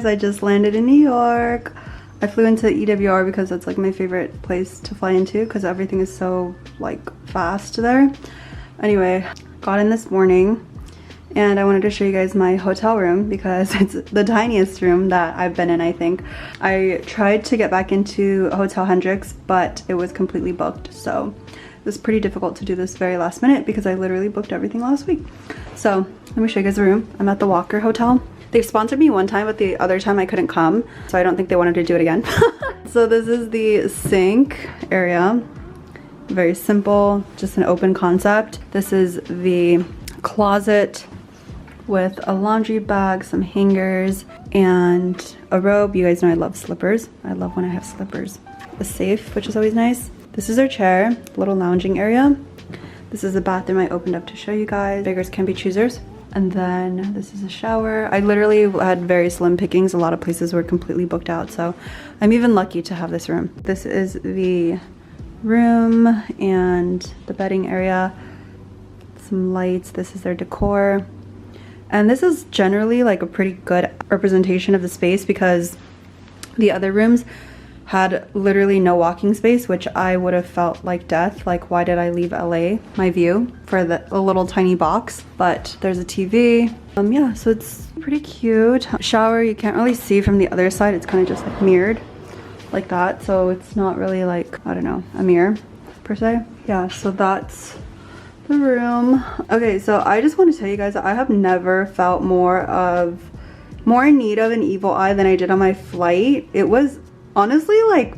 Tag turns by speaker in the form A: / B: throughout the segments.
A: guys, I just landed in New York. I flew into EWR because that's like my favorite place to fly into because everything is so like fast there. Anyway, got in this morning and I wanted to show you guys my hotel room because it's the tiniest room that I've been in, I think. I tried to get back into Hotel Hendricks, but it was completely booked. So it was pretty difficult to do this very last minute because I literally booked everything last week. So let me show you guys the room. I'm at the Walker Hotel. They've sponsored me one time, but the other time I couldn't come. So I don't think they wanted to do it again. So this is the sink area. Very simple, just an open concept. This is the closet with a laundry bag, some hangers, and a robe. You guys know I love slippers. I love when I have slippers. A safe, which is always nice. This is our chair, little lounging area. This is the bathroom I opened up to show you guys. Beggars can be choosers. And then this is a shower. I literally had very slim pickings. A lot of places were completely booked out, so I'm even lucky to have this room. This is the room and the bedding area. Some lights. This is their decor. And this is generally like a pretty good representation of the space because the other rooms had literally no walking space, which I would have felt like death. Like, why did I leave LA, my view, for a little tiny box? But there's a TV. Yeah, so it's pretty cute. Shower, you can't really see from the other side. It's kind of just like mirrored like that. So it's not really like, I don't know, a mirror per se. Yeah, so that's the room. Okay, so I just want to tell you guys that I have never felt more in need of an evil eye than I did on my flight. It was honestly like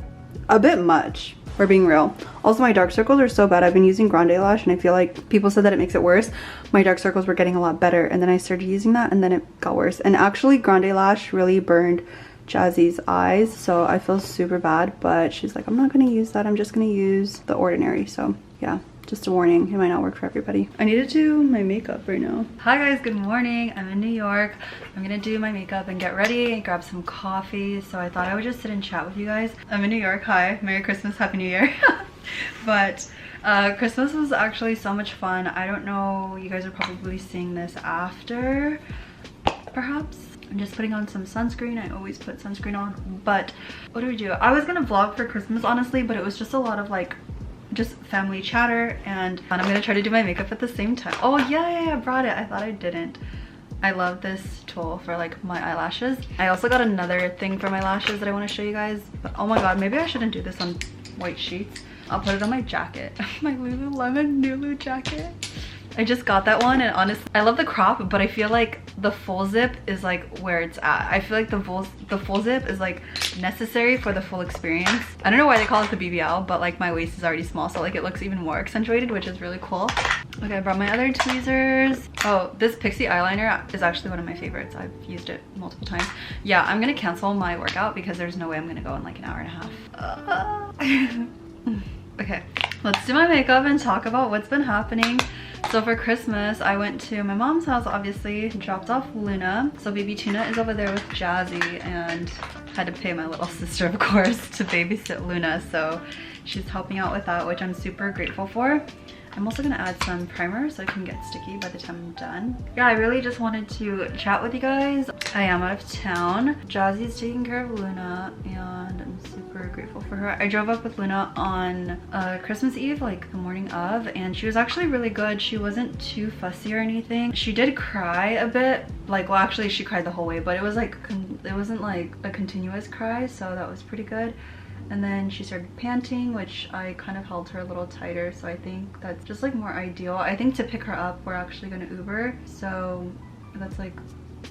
A: a bit much, for being real. Also, my dark circles are so bad. I've been using Grande Lash and I feel like people said that it makes it worse. My dark circles were getting a lot better and then I started using that and then it got worse. And actually Grande Lash really burned Jazzy's eyes, so I feel super bad, but she's like, I'm not gonna use that, I'm just gonna use the Ordinary. So yeah, just a warning, it might not work for everybody. I need to do my makeup right now. Hi guys, good morning. I'm in New York. I'm gonna do my makeup and get ready and grab some coffee. So I thought I would just sit and chat with you guys. I'm in New York. Hi, Merry Christmas, Happy New Year. But Christmas was actually so much fun. I don't know, you guys are probably seeing this after, perhaps. I'm just putting on some sunscreen. I always put sunscreen on. But what do we do? I was gonna vlog for Christmas, honestly, but it was just a lot of like just family chatter, and I'm gonna try to do my makeup at the same time. Oh yeah, I brought it. I thought I didn't. I love this tool for like my eyelashes. I also got another thing for my lashes that I want to show you guys, but oh my god, maybe I shouldn't do this on white sheets. I'll put it on my jacket. My Lululemon Nulu jacket. I just got that one, and honestly, I love the crop, but I feel like the full zip is like where it's at. I feel like the full zip is like necessary for the full experience. I don't know why they call it the BBL, but like my waist is already small, so like it looks even more accentuated, which is really cool. Okay, I brought my other tweezers. Oh, this Pixie eyeliner is actually one of my favorites. I've used it multiple times. Yeah, I'm gonna cancel my workout because there's no way I'm gonna go in like an hour and a half. Okay, let's do my makeup and talk about what's been happening. So for Christmas, I went to my mom's house, obviously, dropped off Luna. So baby Tuna is over there with Jazzy, and had to pay my little sister, of course, to babysit Luna. So she's helping out with that, which I'm super grateful for. I'm also gonna add some primer so it can get sticky by the time I'm done. Yeah, I really just wanted to chat with you guys. I am out of town. Jazzy's taking care of Luna and I'm super grateful for her. I drove up with Luna on Christmas Eve, like the morning of, and she was actually really good. She wasn't too fussy or anything. She did cry a bit, like, well actually she cried the whole way, but it was like, it wasn't like a continuous cry, so that was pretty good. And then she started panting, which I kind of held her a little tighter, so I think that's just like more ideal. I think to pick her up, we're actually gonna Uber, so that's like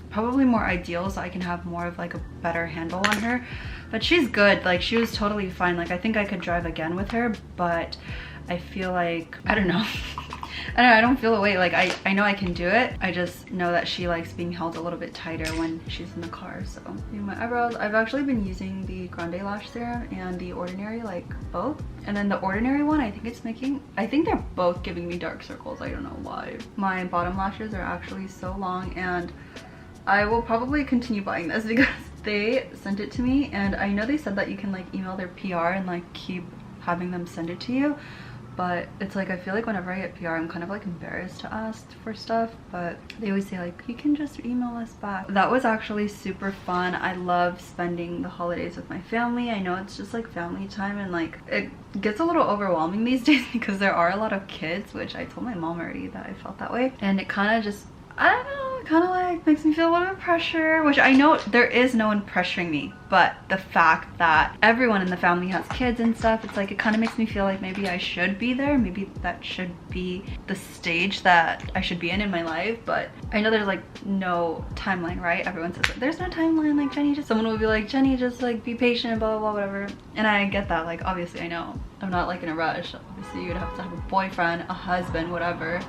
A: probably more ideal, so I can have more of like a better handle on her. But she's good, like she was totally fine. Like I think I could drive again with her, but I feel like, I don't know. I don't feel away. Like I know I can do it. I just know that she likes being held a little bit tighter when she's in the car. So my eyebrows, I've actually been using the Grande Lash Serum and the Ordinary, like both. And then the Ordinary one, I think they're both giving me dark circles. I don't know why. My bottom lashes are actually so long, and I will probably continue buying this because they sent it to me, and I know they said that you can like email their PR and like keep having them send it to you. but it's like I feel like whenever I get PR, I'm kind of like embarrassed to ask for stuff, but they always say like, you can just email us back. That was actually super fun. I love spending the holidays with my family. I know it's just like family time, and like it gets a little overwhelming these days because there are a lot of kids, which I told my mom already that I felt that way, and it kind of just, I don't know, it kind of like makes me feel a little bit of pressure, which I know there is no one pressuring me, but the fact that everyone in the family has kids and stuff, it's like it kind of makes me feel like maybe I should be there. Maybe that should be the stage that I should be in my life, but I know there's like no timeline, right? Everyone says that there's no timeline, like Jenny, just someone will be like, Jenny, just like be patient, blah, blah, blah, whatever. And I get that, like obviously I know I'm not like in a rush. Obviously you'd have to have a boyfriend, a husband, whatever,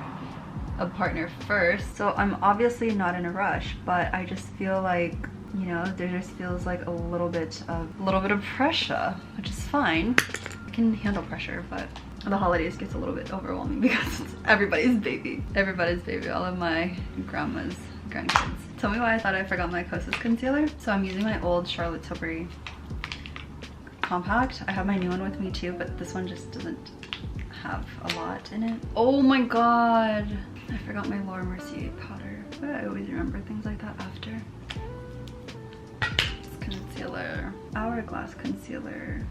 A: a partner first, so I'm obviously not in a rush, but I just feel like, you know, there just feels like a little bit of pressure, which is fine. I can handle pressure, but the holidays gets a little bit overwhelming because it's everybody's baby, all of my grandma's grandkids. Tell me why I thought I forgot my Kosas concealer. So I'm using my old Charlotte Tilbury compact. I have my new one with me too, but this one just doesn't have a lot in it. Oh my god, I forgot my Laura Mercier powder, but I always remember things like that after. This concealer, Hourglass concealer.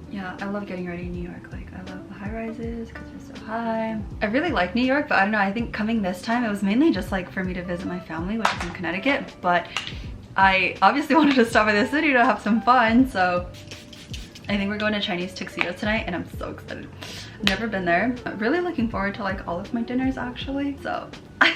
A: Yeah, I love getting ready in New York. Like I love the high rises because they're so high. I really like New York, but I don't know, I think coming this time it was mainly just like for me to visit my family, which is in Connecticut, but I obviously wanted to stop by the city to have some fun, so I think we're going to Chinese tuxedo tonight, and I'm so excited. I've never been there. I'm really looking forward to like all of my dinners actually, so I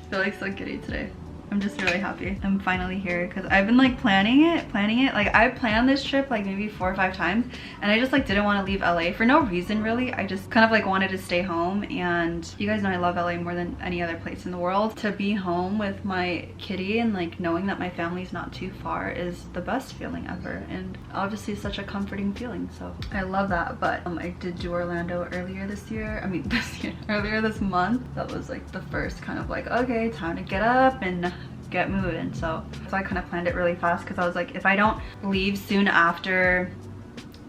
A: feel like so giddy today. I'm just really happy I'm finally here because I've been like planning it. Like I planned this trip like maybe 4 or 5 times, and I just like didn't want to leave LA for no reason really. I just kind of like wanted to stay home, and you guys know I love LA more than any other place in the world. To be home with my kitty and like knowing that my family's not too far is the best feeling ever, and obviously such a comforting feeling, so I love that. But I did do Orlando earlier this year. I mean earlier this month. That was like the first kind of like, okay, time to get up and get moving. So I kind of planned it really fast because I was like, if I don't leave soon after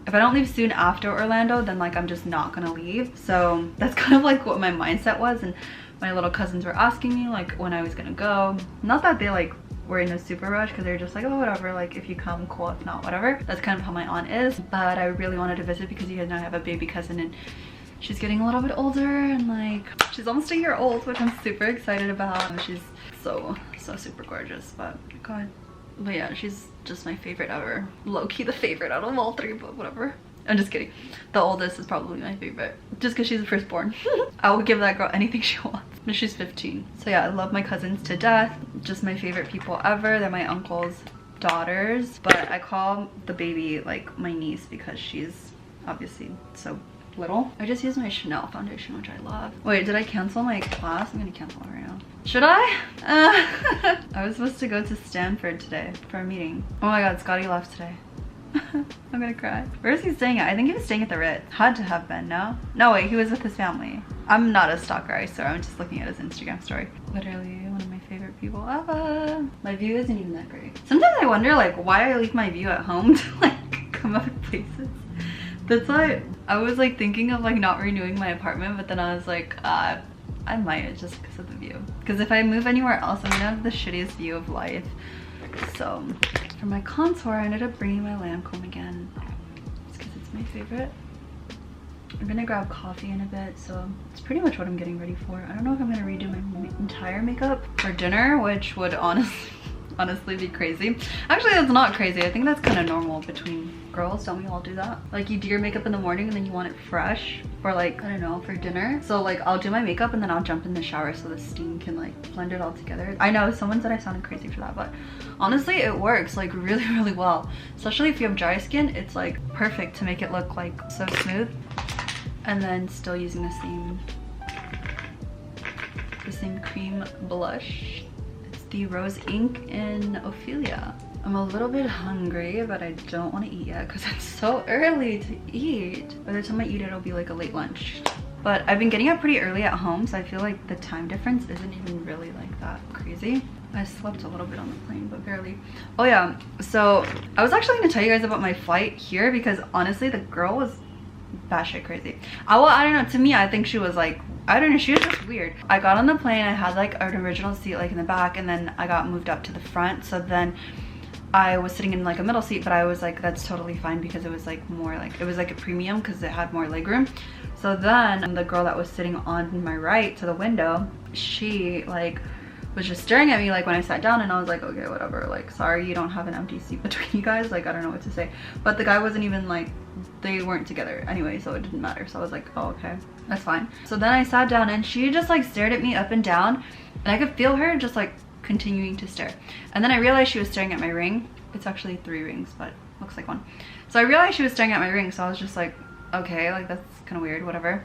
A: Orlando, then like I'm just not gonna leave. So that's kind of like what my mindset was, and my little cousins were asking me like when I was gonna go. Not that they like were in a super rush, because they're just like, oh whatever, like if you come, cool, if not, whatever. That's kind of how my aunt is. But I really wanted to visit because you guys know I have a baby cousin, and she's getting a little bit older, and like she's almost a year old, which I'm super excited about. She's so super gorgeous, but god, but yeah, she's just my favorite ever. Low-key the favorite out of all 3, but whatever. I'm just kidding. The oldest is probably my favorite just because she's the firstborn. I will give that girl anything she wants. But she's 15. So yeah, I love my cousins to death. Just my favorite people ever. They're my uncle's daughters, but I call the baby like my niece because she's obviously so little. I just use my Chanel foundation, which I love. Wait, did I cancel my class? I'm gonna cancel it right now. Should I? I was supposed to go to Stanford today for a meeting. Oh my god, Scotty left today. I'm gonna cry. Where is he staying at? I think he was staying at the Ritz. Had to have been, no? No, wait, he was with his family. I'm not a stalker, I swear. I'm just looking at his Instagram story. Literally one of my favorite people ever. My view isn't even that great. Sometimes I wonder like why I leave my view at home to like come other places. That's why I was like thinking of like not renewing my apartment, but then I was like, I might just because of the view. Because if I move anywhere else, I'm gonna have the shittiest view of life. So for my contour, I ended up bringing my Lancome again. It's because it's my favorite. I'm gonna grab coffee in a bit, so it's pretty much what I'm getting ready for. I don't know if I'm gonna redo my entire makeup for dinner, which would honestly be crazy. Actually, that's not crazy. I think that's kind of normal between girls. Don't we all do that? Like you do your makeup in the morning and then you want it fresh for like, I don't know, for dinner. So like I'll do my makeup and then I'll jump in the shower so the steam can like blend it all together. I know someone said I sounded crazy for that, but honestly it works like really well. Especially if you have dry skin, it's like perfect to make it look like so smooth. And then still using the same cream blush. The Rose Ink in Ophelia. I'm a little bit hungry, but I don't want to eat yet because it's so early to eat. By the time I eat, it'll be like a late lunch. But I've been getting up pretty early at home, so I feel like the time difference isn't even really like that crazy. I slept a little bit on the plane, but barely. Oh yeah, so I was actually going to tell you guys about my flight here because honestly, the girl was batshit crazy. Well, I don't know, to me, I think she was like, I don't know, she was just weird. I got on the plane, I had like an original seat like in the back, and then I got moved up to the front, so then I was sitting in like a middle seat, but I was like, that's totally fine because it was like more like, it was like a premium because it had more legroom. So then the girl that was sitting on my right to the window, she like was just staring at me like when I sat down, and I was like, okay, whatever, like, sorry, you don't have an empty seat between you guys, like, I don't know what to say. But the guy wasn't even like, they weren't together anyway, so it didn't matter. So I was like, oh, okay, that's fine. So then I sat down and she just like stared at me up and down, and I could feel her just like continuing to stare. And then I realized she was staring at my ring. It's actually 3 rings, but looks like 1. So I realized she was staring at my ring, so I was just like, okay, like that's kind of weird, whatever.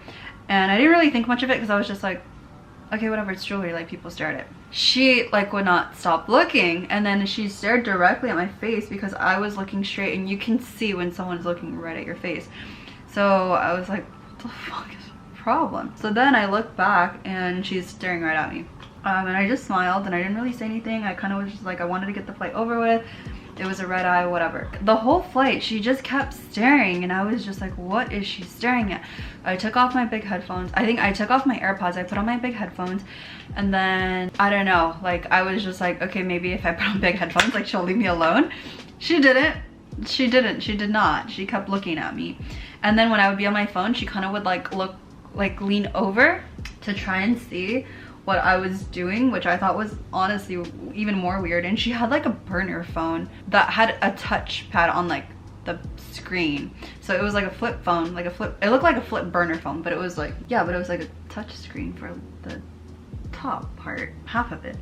A: And I didn't really think much of it because I was just like, okay, whatever, it's jewelry, like people stare at it. She like would not stop looking, and then she stared directly at my face because I was looking straight, and you can see when someone's looking right at your face. So I was like, what the fuck is the problem? So then I looked back and she's staring right at me. And I just smiled and I didn't really say anything. I kind of was just like, I wanted to get the flight over with. It was a red eye, whatever. The whole flight, she just kept staring, and I was just like, what is she staring at? I took off my big headphones. I think I took off my AirPods. I put on my big headphones, and then, I don't know, like, I was just like, okay, maybe if I put on big headphones, like, she'll leave me alone. She didn't. She didn't. She did not. She kept looking at me. And then when I would be on my phone, she kind of would, like, look, like, lean over to try and see what I was doing, which I thought was honestly even more weird. And she had like a burner phone that had a touch pad on like the screen, so it was like a flip phone, like a flip, it looked like a flip burner phone, but it was like, yeah, but it was like a touch screen for the top part, half of it.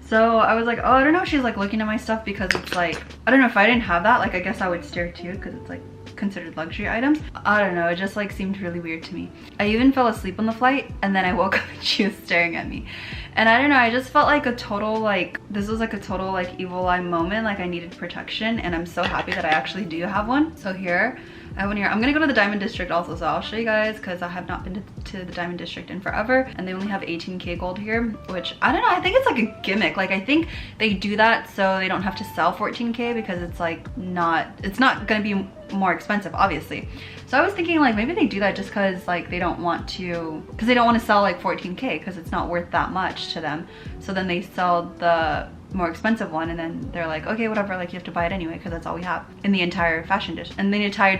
A: So I was like, oh, I don't know, she's like looking at my stuff because it's like, I don't know, if I didn't have that, like I guess I would stare too because it's like considered luxury items. I don't know, it just like seemed really weird to me. I even fell asleep on the flight, and then I woke up and she was staring at me, and I don't know, I just felt like a total, like, this was like a total like evil eye moment, like I needed protection, and I'm so happy that I actually do have one. So here I have one here. I'm gonna go to the Diamond District also, so I'll show you guys because I have not been to the Diamond District in forever, and they only have 18K gold here, which I don't know, I think it's like a gimmick. Like I think they do that so they don't have to sell 14K because it's like it's not gonna be more expensive, obviously. So I was thinking like maybe they do that just because like they don't want to, because they don't want to sell like 14K because it's not worth that much to them. So then they sell the more expensive one, and then they're like, okay, whatever, like you have to buy it anyway because that's all we have in the entire fashion dish, in the entire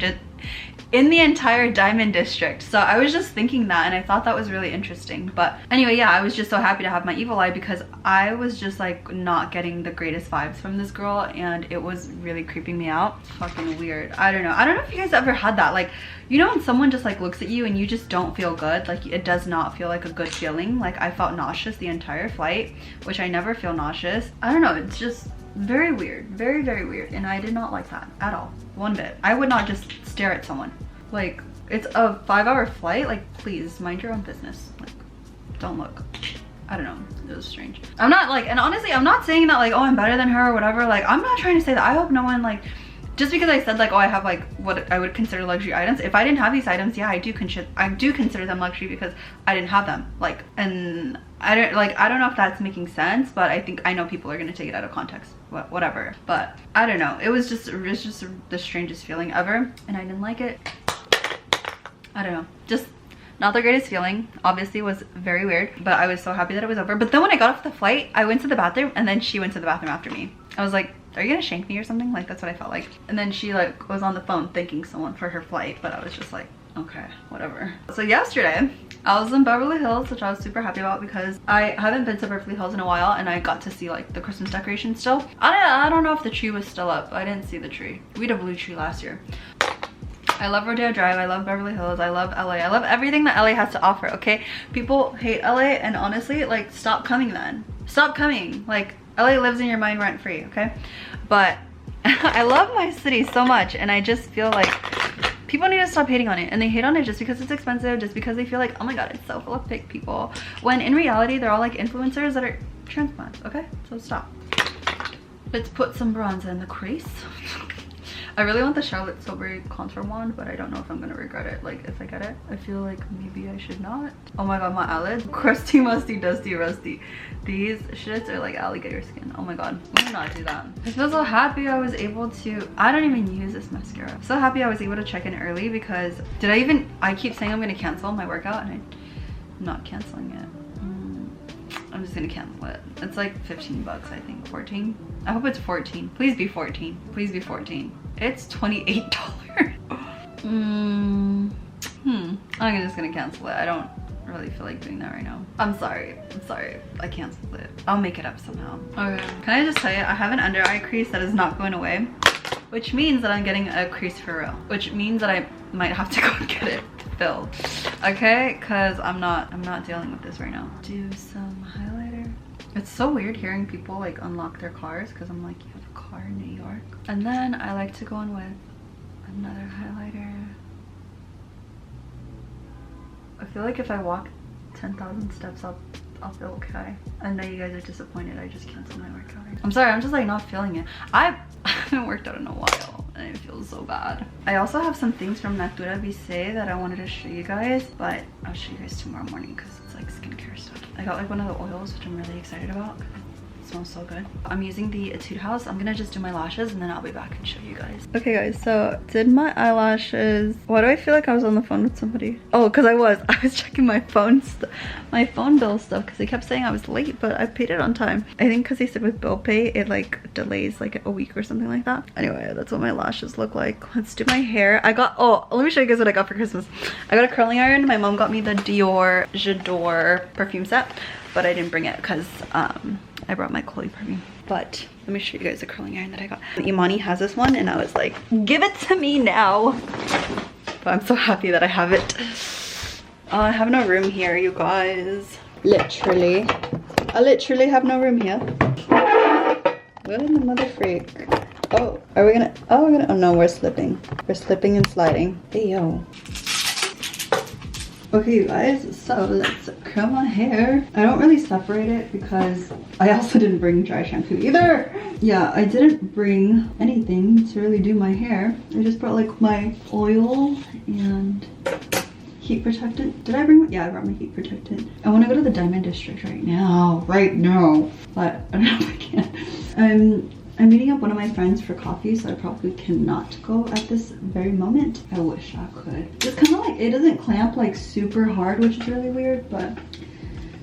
A: Diamond District. So I was just thinking that, and I thought that was really interesting. But anyway, yeah, I was just so happy to have my evil eye because I was just like not getting the greatest vibes from this girl, and it was really creeping me out. It's fucking weird. I don't know if you guys ever had that, like, you know, when someone just like looks at you and you just don't feel good, like it does not feel like a good feeling. Like I felt nauseous the entire flight, which I never feel nauseous. I don't know, it's just very weird, very, very weird, and I did not like that at all, one bit. I would not just stare at someone. Like, it's a 5-hour flight, like please mind your own business, like don't look. I don't know, it was strange. I'm not like, and honestly I'm not saying that like, oh, I'm better than her or whatever, like I'm not trying to say that. I hope no one like, just because I said like, oh, I have like what I would consider luxury items, if I didn't have these items, yeah, I do consider them luxury because I didn't have them. Like, and I don't know if that's making sense, but I know people are gonna take it out of context, whatever. But I don't know, it was just the strangest feeling ever, and I didn't like it. I don't know, just not the greatest feeling. Obviously it was very weird, but I was so happy that it was over. But then when I got off the flight, I went to the bathroom, and then she went to the bathroom after me. I was like, are you gonna shank me or something? Like that's what I felt like. And then she like was on the phone thanking someone for her flight, but I was just like, okay, whatever. So yesterday I was in Beverly Hills, which I was super happy about because I haven't been to Beverly Hills in a while, and I got to see like the Christmas decorations still. I don't know if the tree was still up. I didn't see the tree. We had a blue tree last year. I love Rodeo Drive, I love Beverly Hills, I love LA, I love everything that LA has to offer, okay? People hate LA, and honestly, like, stop coming then. Stop coming. Like, LA lives in your mind rent free, okay? But I love my city so much, and I just feel like people need to stop hating on it, and they hate on it just because it's expensive, just because they feel like, oh my god, it's so full of fake people, when in reality they're all like influencers that are transplants, okay? So stop. Let's put some bronzer in the crease. I really want the Charlotte Tilbury contour wand, but I don't know if I'm gonna regret it. Like if I get it, I feel like maybe I should not. Oh my god, my eyelids, crusty, musty, dusty, rusty. These shits are like alligator skin. Oh my god, let me not do that. I feel so happy I was able to, I don't even use this mascara. So happy I was able to check in early because I keep saying I'm gonna cancel my workout and I'm not canceling it. I'm just gonna cancel it. It's like 15 bucks, I think. 14? I hope it's 14. Please be 14. Please be 14. It's $28. I'm just gonna cancel it. I don't really feel like doing that right now. I'm sorry. I canceled it. I'll make it up somehow. Okay. Can I just tell you, I have an under eye crease that is not going away, which means that I'm getting a crease for real, which means that I might have to go and get it filled. Okay, because I'm not dealing with this right now. Do some highlighter. It's so weird hearing people like unlock their cars because I'm like, you have a car in New York. And then I like to go in with another highlighter. I feel like if I walk 10,000 steps up, I'll feel okay. I know you guys are disappointed I just canceled my workout. I'm sorry, I'm just like not feeling it. I haven't worked out in a while and it feels so bad. I also have some things from Natura Vise that I wanted to show you guys, but I'll show you guys tomorrow morning because it's like skincare stuff. I got like one of the oils, which I'm really excited about. It smells so good. I'm using the Etude House. I'm gonna just do my lashes and then I'll be back and show you guys. Okay guys, so did my eyelashes. Why do I feel like I was on the phone with somebody? Oh, because I was checking my phone bill stuff because they kept saying I was late, but I paid it on time. I think because they said with bill pay it like delays like a week or something like that. Anyway, that's what my lashes look like. Let's do my hair. Let me show you guys what I got for Christmas. I got a curling iron. My mom got me the Dior J'adore perfume set, but I didn't bring it because I brought my Chloe perfume. But let me show you guys the curling iron that I got. Imani has this one and I was like, give it to me now. But I'm so happy that I have it. I have no room here, you guys. Literally. I literally have no room here. What in the mother freak? Oh, we're gonna, oh no, we're slipping. We're slipping and sliding. Hey, yo. Okay, you guys, so let's curl my hair. I don't really separate it because I also didn't bring dry shampoo either. Yeah, I didn't bring anything to really do my hair. I just brought like my oil and heat protectant. Did I bring? Yeah, I brought my heat protectant. I want to go to the Diamond District right now, but I don't know if I can. I'm meeting up one of my friends for coffee, so I probably cannot go at this very moment. I wish I could. It's kind of like, it doesn't clamp like super hard, which is really weird, but I'm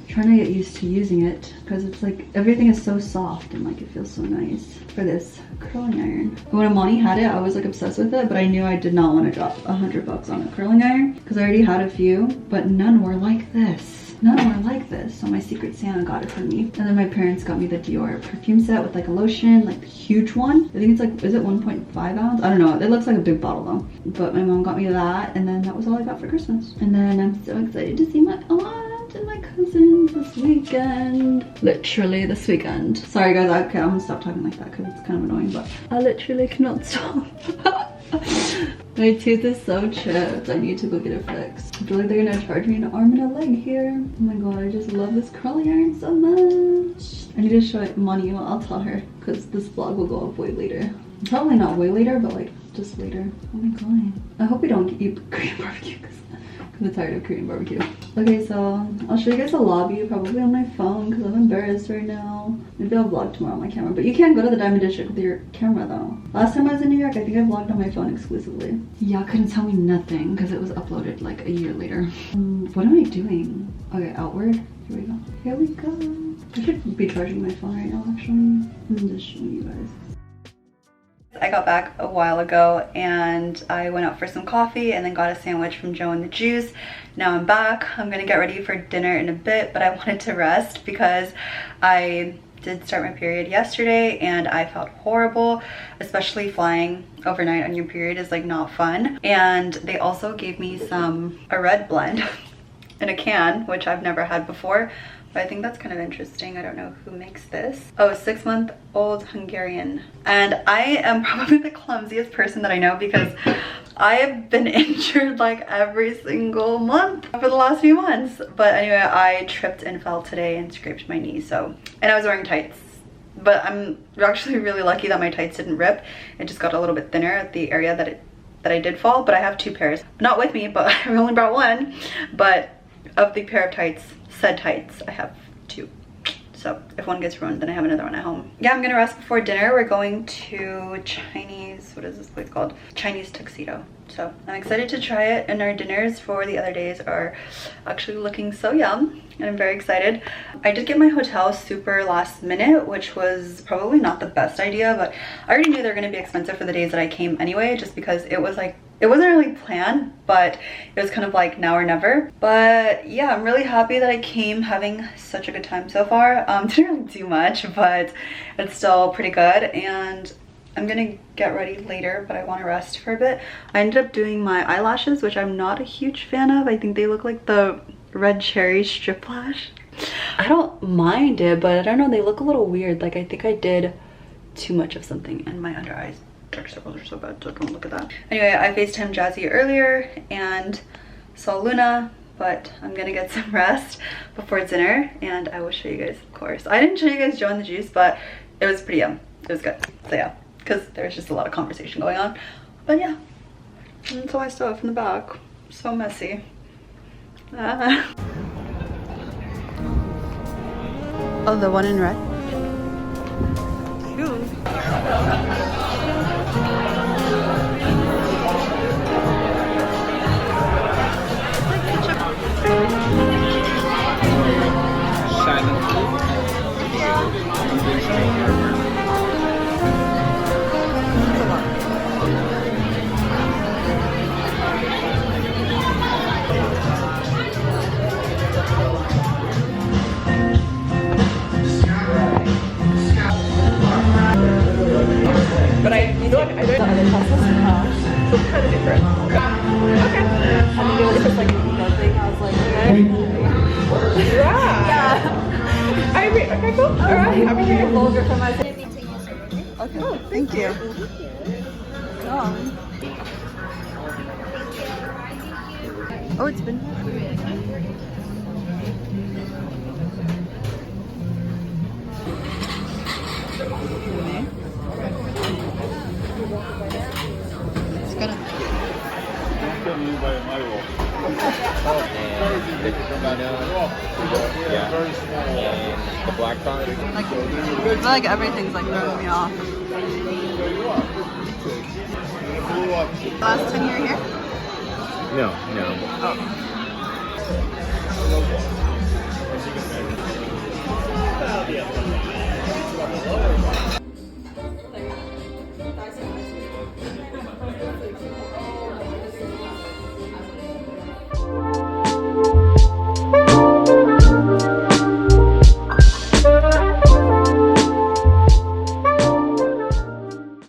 A: trying to get used to using it because it's like everything is so soft and like it feels so nice for this curling iron. When Imani had it, I was like obsessed with it, but I knew I did not want to drop $100 on a curling iron because I already had a few, but none were like this. None were like this, so my Secret Santa got it for me. And then my parents got me the Dior perfume set with like a lotion, like the huge one. I think it's like, is it 1.5 ounce? I don't know, it looks like a big bottle though. But my mom got me that, and then that was all I got for Christmas. And then I'm so excited to see my aunt and my cousins this weekend. Literally this weekend. Sorry guys, okay, I'm gonna stop talking like that because it's kind of annoying, but I literally cannot stop. My tooth is so chipped. I need to go get it fixed. I feel like they're gonna charge me an arm and a leg here. Oh my god, I just love this curling iron so much. I need to show it Money. Well, I'll tell her because this vlog will go up way later. Probably not way later, but like just later. Oh my god. I hope we don't eat Korean barbecue because I'm tired of Korean barbecue. Okay, so I'll show you guys the lobby probably on my phone because I'm embarrassed right now. Maybe I'll vlog tomorrow on my camera, but you can't go to the Diamond District with your camera though. Last time I was in New York, I think I vlogged on my phone exclusively. Y'all couldn't tell me nothing because it was uploaded like a year later. What am I doing? Okay, outward. Here we go. Here we go. I should be charging my phone right now actually. I'm just showing you guys. I got back a while ago and I went out for some coffee and then got a sandwich from Joe and the Juice. Now I'm back. I'm gonna get ready for dinner in a bit, but I wanted to rest because I did start my period yesterday and I felt horrible, especially flying overnight on your period is like not fun. And they also gave me a red blend in a can, which I've never had before. But I think that's kind of interesting. I don't know who makes this. Oh, 6-month-old Hungarian. And I am probably the clumsiest person that I know because I have been injured like every single month for the last few months. But anyway, I tripped and fell today and scraped my knee. So, and I was wearing tights but I'm actually really lucky that my tights didn't rip. It just got a little bit thinner at the area that I did fall, but I have 2 pairs. Not with me, but I only brought 1. But of the pair of tights, said tights, I have 2. So if one gets ruined, then I have another one at home. Yeah, I'm gonna rest before dinner. We're going to Chinese, what is this place called? Chinese Tuxedo. So I'm excited to try it, and our dinners for the other days are actually looking so yum, and I'm very excited. I did get my hotel super last minute, which was probably not the best idea, but I already knew they were gonna be expensive for the days that I came anyway, just because it was like, it wasn't really planned, but it was kind of like now or never. But yeah, I'm really happy that I came, having such a good time so far. Didn't really do much, but it's still pretty good. And I'm gonna get ready later, but I want to rest for a bit. I ended up doing my eyelashes, which I'm not a huge fan of. I think they look like the red cherry strip lash. I don't mind it, but I don't know, they look a little weird. Like I think I did too much of something, and my under eyes dark circles are so bad, so don't look at that. Anyway, I FaceTimed Jazzy earlier and saw Luna, but I'm gonna get some rest before dinner, and I will show you guys, of course. I didn't show you guys Joe and the Juice, but it was pretty yum. It was good. So yeah, because there's just a lot of conversation going on. But yeah, that's all my stuff in the back. So messy. Oh, the one in red? Cute.
B: But you know what, I don't know other classes. So it's kind of different. Okay. I mean, it was just like a ego thing. I was like, okay. Yeah. Okay, cool. Alright, happy to hear.
A: Vulgar for my okay, oh, thank you. Oh, it's been
C: And the black card.
A: I feel like everything's like throwing me off. Last time you were here?
C: No.
A: Oh.